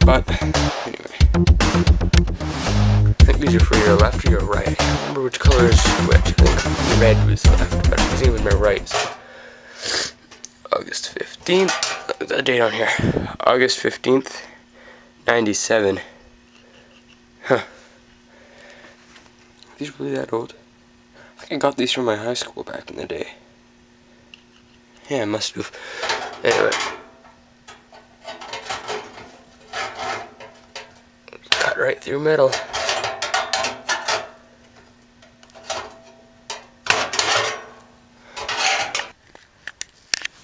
But anyway, I think these are for your left or your right. I can't remember which color is which. I think red was left, but I think it was my right. So August 15th. Look at the date on here. August 15th, 97. Huh. Are these really that old? I think I got these from my high school back in the day. Yeah, I must have. Anyway. Cut right through metal.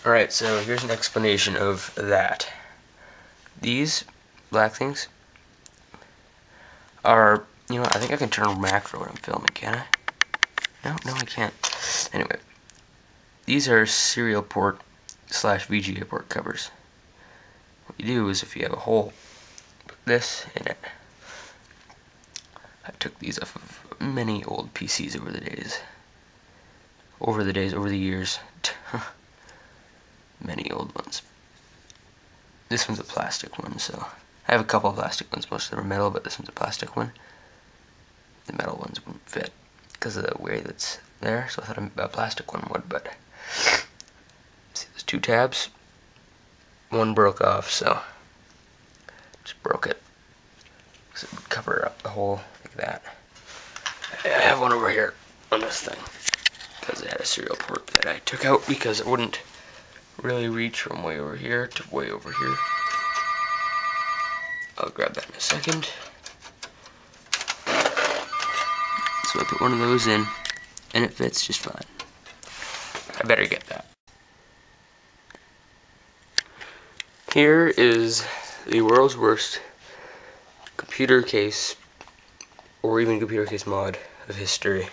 Alright, so here's an explanation of that. These black things are, you know, I think I can turn on macro when I'm filming, can I? No, I can't. Anyway, these are serial port / VGA port covers. What you do is if you have a hole, put this in it. I took these off of many old PCs over the years. Many old ones. This one's a plastic one, so I have a couple of plastic ones. Most of them are metal, but this one's a plastic one. The metal ones wouldn't fit because of the way that's there, so I thought a plastic one would, but see, there's two tabs. One broke off, so just broke it because it would cover up the hole like that. I have one over here on this thing because it had a serial port that I took out because it wouldn't really reach from way over here to way over here. I'll grab that in a second. So I put one of those in, and it fits just fine. I better get that. Here is the world's worst computer case, or even computer case mod of history.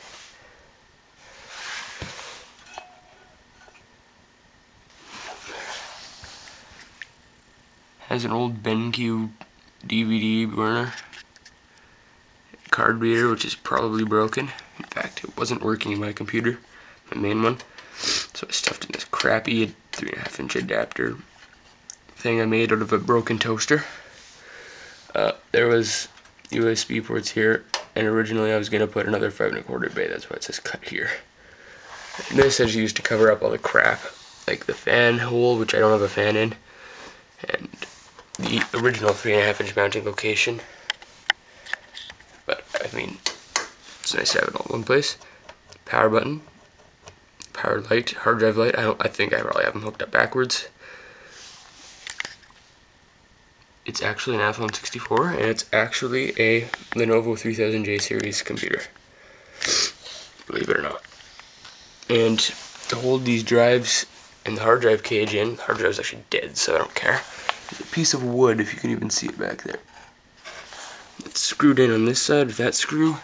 Has an old BenQ DVD burner, card reader, which is probably broken. In fact, it wasn't working in my computer, my main one. So I stuffed in this crappy 3.5-inch adapter thing I made out of a broken toaster. There was USB ports here, and originally I was going to put another 5 1/4 bay. That's why it says cut here. And this is used to cover up all the crap, like the fan hole, which I don't have a fan in, and the original 3.5-inch mounting location. But I mean, it's nice to have it all in one place. Power button, power light, hard drive light. I think I probably have them hooked up backwards. It's actually an Athlon 64, and it's actually a Lenovo 3000J series computer, believe it or not. And to hold these drives and the hard drive cage in, the hard drive's actually dead, so I don't care. There's a piece of wood, if you can even see it back there. It's screwed in on this side of that screw,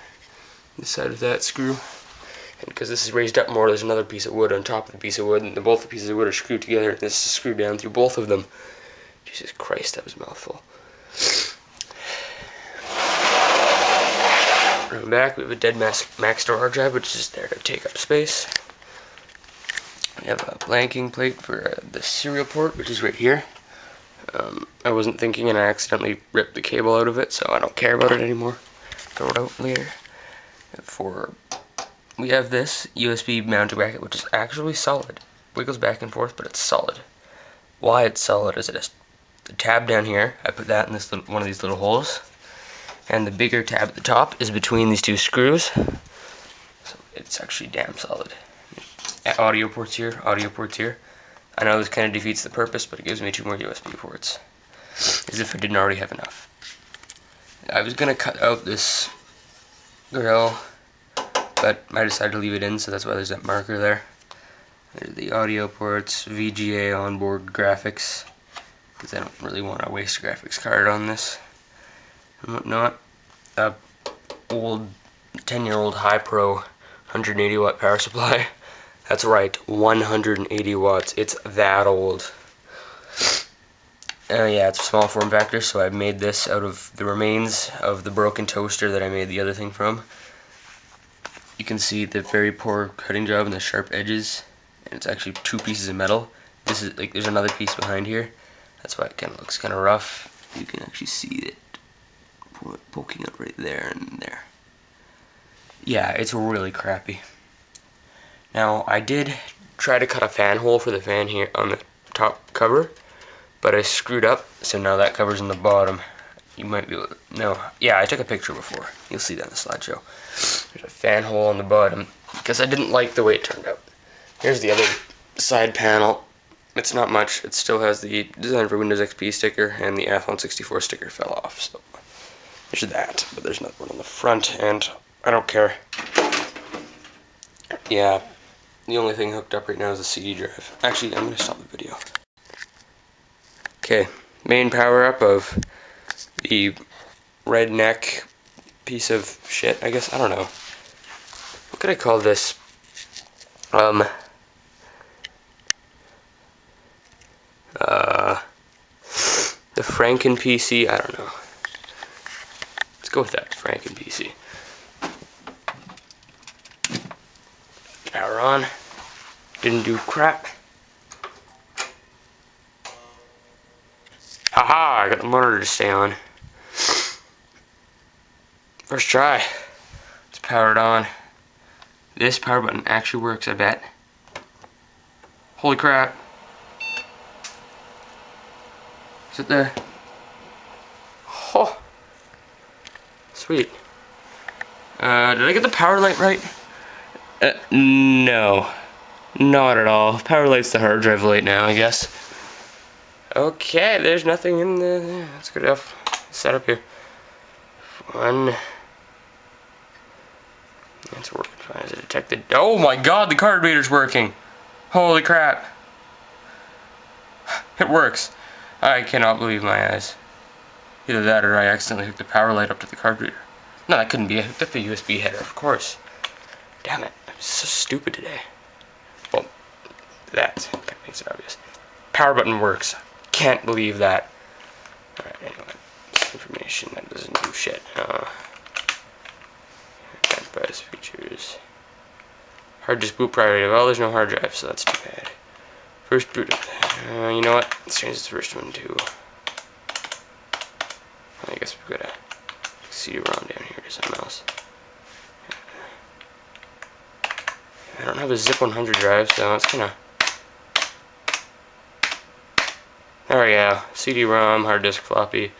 this side of that screw. And because this is raised up more, there's another piece of wood on top of the piece of wood, and both the pieces of wood are screwed together, and this is screwed down through both of them. Jesus Christ, that was a mouthful. From the back, we have a dead Maxtor hard drive, which is there to take up space. We have a blanking plate for the serial port, which is right here. I wasn't thinking, and I accidentally ripped the cable out of it, so I don't care about it anymore. Throw it out later. We have this USB mounting bracket, which is actually solid. Wiggles back and forth, but it's solid. Why it's solid is it has the tab down here. I put that in this one of these little holes, and the bigger tab at the top is between these two screws. So it's actually damn solid. Audio ports here, audio ports here. I know this kind of defeats the purpose, but it gives me 2 more USB ports, as if I didn't already have enough. I was gonna cut out this grill, but I decided to leave it in, so that's why there's that marker there. There's the audio ports, VGA onboard graphics, because I don't really want to waste a graphics card on this and whatnot. Old 10-year-old Hi-Pro 180 watt power supply. That's right, 180 watts. It's that old. Yeah, it's a small form factor, so I made this out of the remains of the broken toaster that I made the other thing from. You can see the very poor cutting job and the sharp edges, and it's actually 2 pieces of metal. This is like, there's another piece behind here. That's why it kind of looks kind of rough. You can actually see it poking up right there and there. Yeah, it's really crappy. Now, I did try to cut a fan hole for the fan here on the top cover, but I screwed up, so now that cover's in the bottom. You might be able to, no, yeah, I took a picture before. You'll see that in the slideshow. There's a fan hole on the bottom, because I didn't like the way it turned out. Here's the other side panel. It's not much. It still has the Design for Windows XP sticker, and the Athlon 64 sticker fell off, so there's that. But there's another one on the front, and I don't care. Yeah, the only thing hooked up right now is a CD drive. Actually, I'm going to stop the video. Okay, main power-up of the redneck piece of shit, I guess. I don't know. What could I call this? The Franken PC? I don't know. Let's go with that, Franken PC. Power on. Didn't do crap. Haha, I got the monitor to stay on. First try. It's powered on. This power button actually works, I bet. Holy crap. Is it there? Oh. Sweet. Did I get the power light right? No. Not at all. Power light's the hard drive light now, I guess. Okay, there's nothing in the... That's good enough. Setup here. One. It's working fine. Is it detected? Oh my god, the card reader's working! Holy crap. It works. I cannot believe my eyes. Either that or I accidentally hooked the power light up to the card reader. No, that couldn't be. I hooked up the USB header, of course. Damn it. I'm so stupid today. Well, that makes it obvious. Power button works. Can't believe that. Alright, anyway. This information that doesn't do shit. Enterprise features. Hard disk boot priority. Well, there's no hard drive, so that's too bad. First boot. You know what? Let's change this first one to... I guess we've got a CD-ROM down here or something else. I don't have a ZIP 100 drive, so it's kind of... There we go. CD-ROM, hard disk floppy,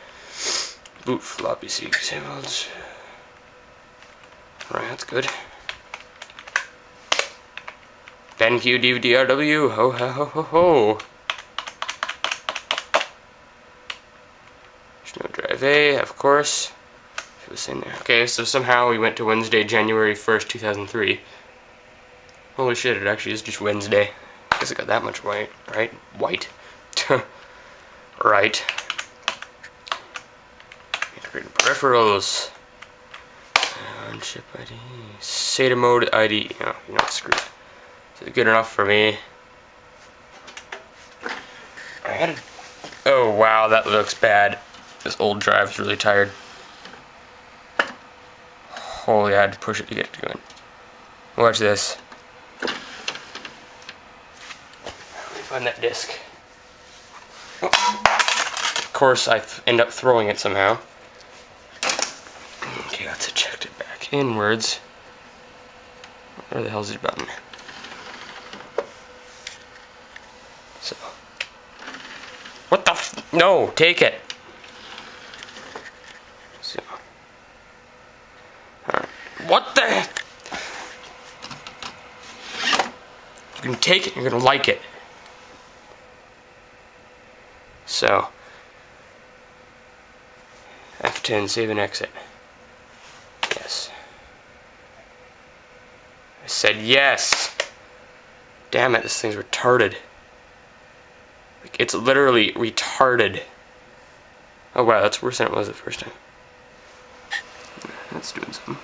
boot floppy CD disabled. Alright, that's good. BenQ DVD-RW, ho ho ho ho ho. There's no drive A, of course. It was in there. Okay, so somehow we went to Wednesday, January 1st, 2003. Holy shit, it actually is just Wednesday. I guess it got that much white, right? White. Right. Integrated peripherals. Chip ID. SATA mode ID. No, you're not screwed. Is it good enough for me? Oh wow, that looks bad. This old drive is really tired. Holy, I had to push it to get it going. Watch this. Let me find that disc. Of course, I end up throwing it somehow. Okay, let's eject it back inwards. Where the hell's the button? So, what the f— no, take it. So, alright. What the— you can take it, you're gonna like it. So, F10, save and exit. Yes. I said yes. Damn it, this thing's retarded. Like, it's literally retarded. Oh wow, that's worse than it was the first time. That's doing something.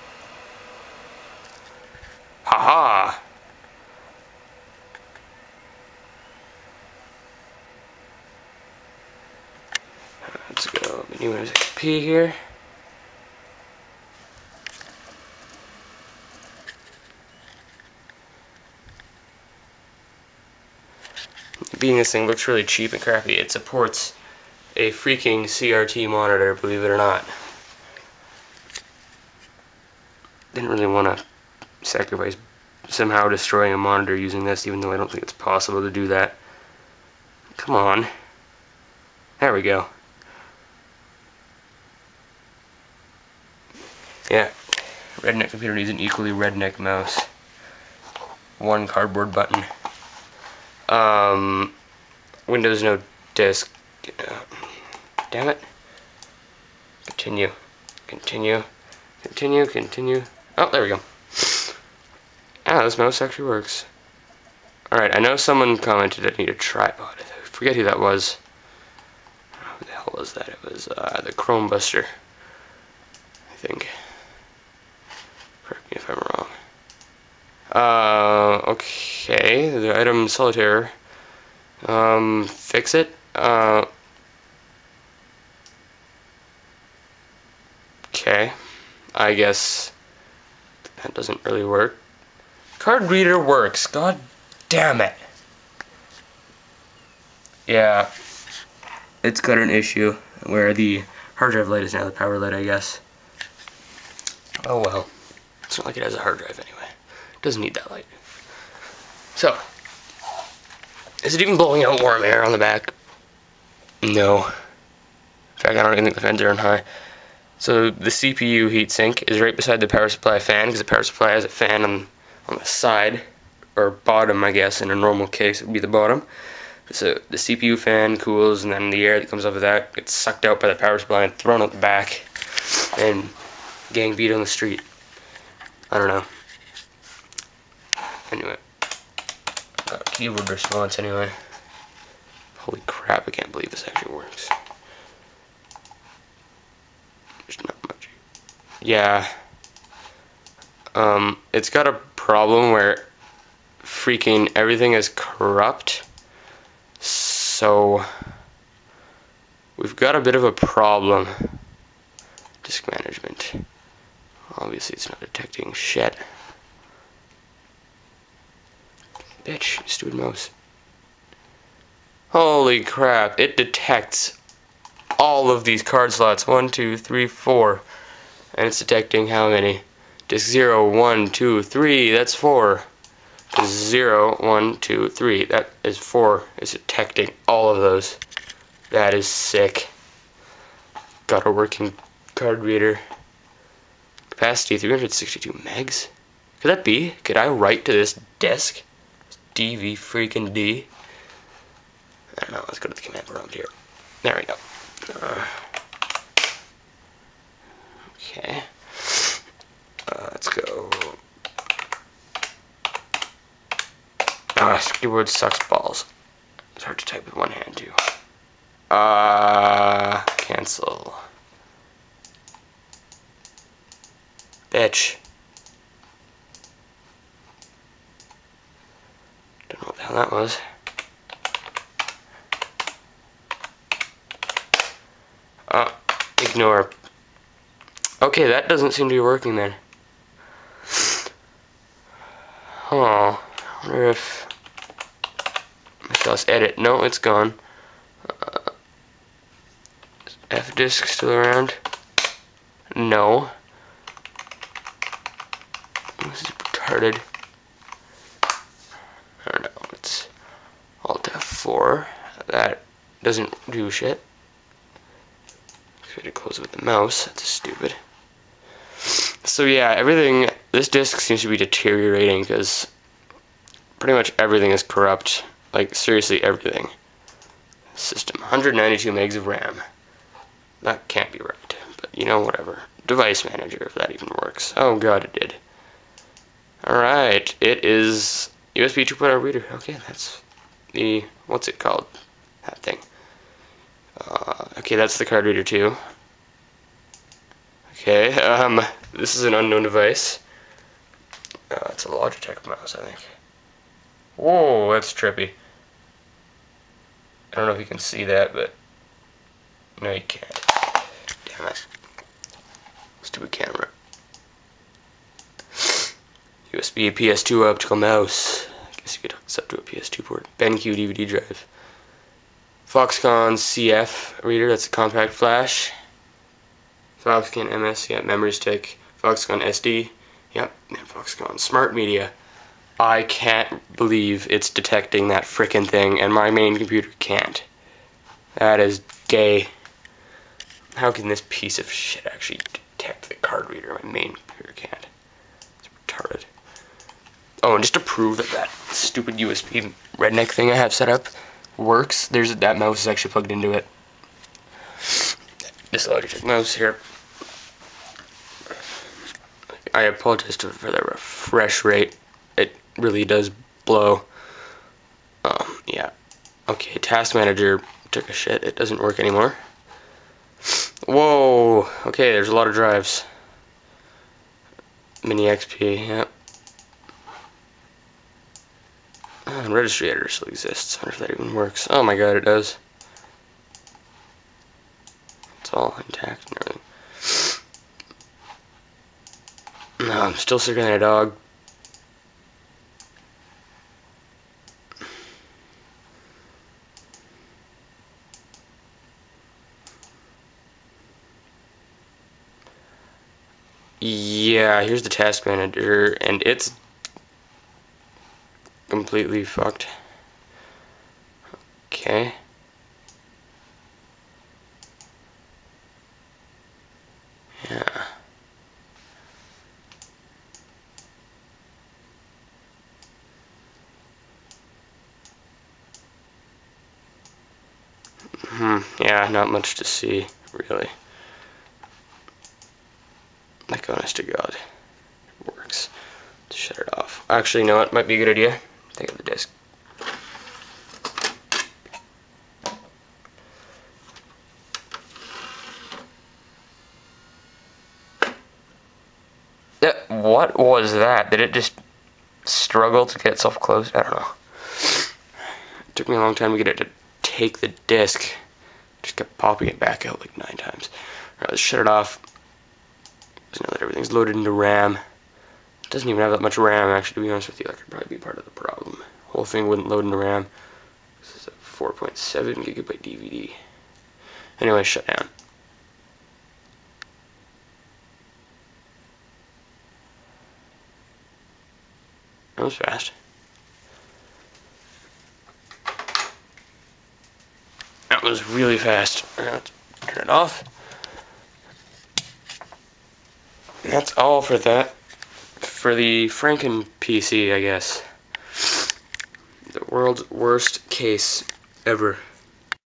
Haha! Let's go new Windows XP here. Being this thing looks really cheap and crappy, it supports a freaking CRT monitor, believe it or not. Didn't really want to sacrifice somehow destroying a monitor using this, even though I don't think it's possible to do that. Come on. There we go. Yeah. Redneck computer needs an equally redneck mouse. One cardboard button. Windows no disk. Damn it. Continue. Continue. Continue. Continue. Oh, there we go. Ah, this mouse actually works. Alright, I know someone commented I need a tripod. I forget who that was. Who the hell was that? It was the Chrome Buster, I think. Correct me if I'm wrong. Okay, the item solitaire. Fix it. Okay, I guess that doesn't really work. Card reader works. God damn it. Yeah, it's got an issue where the hard drive light is now the power light, I guess. Oh well. It's not like it has a hard drive anyway. It doesn't need that light. So, is it even blowing out warm air on the back? No. In fact, I don't even think the fans are on high. So the CPU heatsink is right beside the power supply fan, because the power supply has a fan on the side, or bottom, I guess. In a normal case, it would be the bottom. So the CPU fan cools, and then the air that comes off of that gets sucked out by the power supply and thrown out the back, and gang beat on the street. I don't know. Anyway, got a keyboard response anyway. Holy crap! I can't believe this actually works. There's not much. Yeah. It's got a problem where freaking everything is corrupt. So we've got a bit of a problem. Disk management. Obviously it's not detecting shit. Bitch, stupid mouse. Holy crap, it detects all of these card slots. 1, 2, 3, 4. And it's detecting how many? Disk 0, 1, 2, 3, that's 4. Disk 0, 1, 2, 3, that is 4. It's detecting all of those. That is sick. Got a working card reader. Capacity 362 megs. Could that be? Could I write to this disk? DV freaking D. I don't know, let's go to the command prompt here. There we go. Okay. Let's go. Keyboard sucks balls. It's hard to type with one hand too. Cancel. Bitch. Don't know what the hell that was. Ignore. Okay, that doesn't seem to be working then. Oh, I wonder if let's edit. No, it's gone. F disk still around? No. This is retarded. I don't know. It's Alt F4. That doesn't do shit. Try to close it with the mouse. That's stupid. So yeah, everything. This disk seems to be deteriorating because pretty much everything is corrupt. Like seriously, everything. System 192 megs of RAM. That can't be right, but you know, whatever. Device manager, if that even works. Oh god, it did. Alright, it is USB 2.0 reader. Okay, that's the, what's it called? That thing. Okay, that's the card reader too. Okay, this is an unknown device. It's a Logitech mouse, I think. Whoa, that's trippy. I don't know if you can see that, but no, you can't. Damn it. Stupid camera. USB PS2 optical mouse. I guess you could hook this up to a PS2 port. BenQ DVD drive. Foxconn CF reader, that's a compact flash. Foxconn MS, yeah, memory stick. Foxconn SD, yep, and Foxconn Smart Media. I can't believe it's detecting that frickin' thing, and my main computer can't. That is gay. How can this piece of shit actually detect the card reader? My main computer can't. It's retarded. Oh, and just to prove that that stupid USB redneck thing I have set up works, that mouse is actually plugged into it. This Logitech mouse here. I apologize for the refresh rate. It really does blow. Yeah. Okay, Task Manager took a shit. It doesn't work anymore. Whoa. Okay, there's a lot of drives. Mini XP, yep. Oh, and registry editor still exists. I wonder if that even works. Oh my god, it does. It's all intact and everything. No, I'm still sicker than a dog. Yeah, here's the Task Manager, and it's completely fucked. Okay. Yeah. Yeah, not much to see, really. Like, honest to God, it works. Let's shut it off. Actually, you know what? Might be a good idea. Take out the disc. What was that? Did it just struggle to get itself closed? I don't know. It took me a long time to get it to take the disc. Just kept popping it back out like 9 times. Alright, let's shut it off. Just know that everything's loaded into RAM. It doesn't even have that much RAM, actually, to be honest with you. That could probably be part of the problem. The whole thing wouldn't load into RAM. This is a 4.7 gigabyte DVD. Anyway, shut down. That was fast. That was really fast. Alright, let's turn it off. And that's all for that. For the Franken PC, I guess. The world's worst case ever.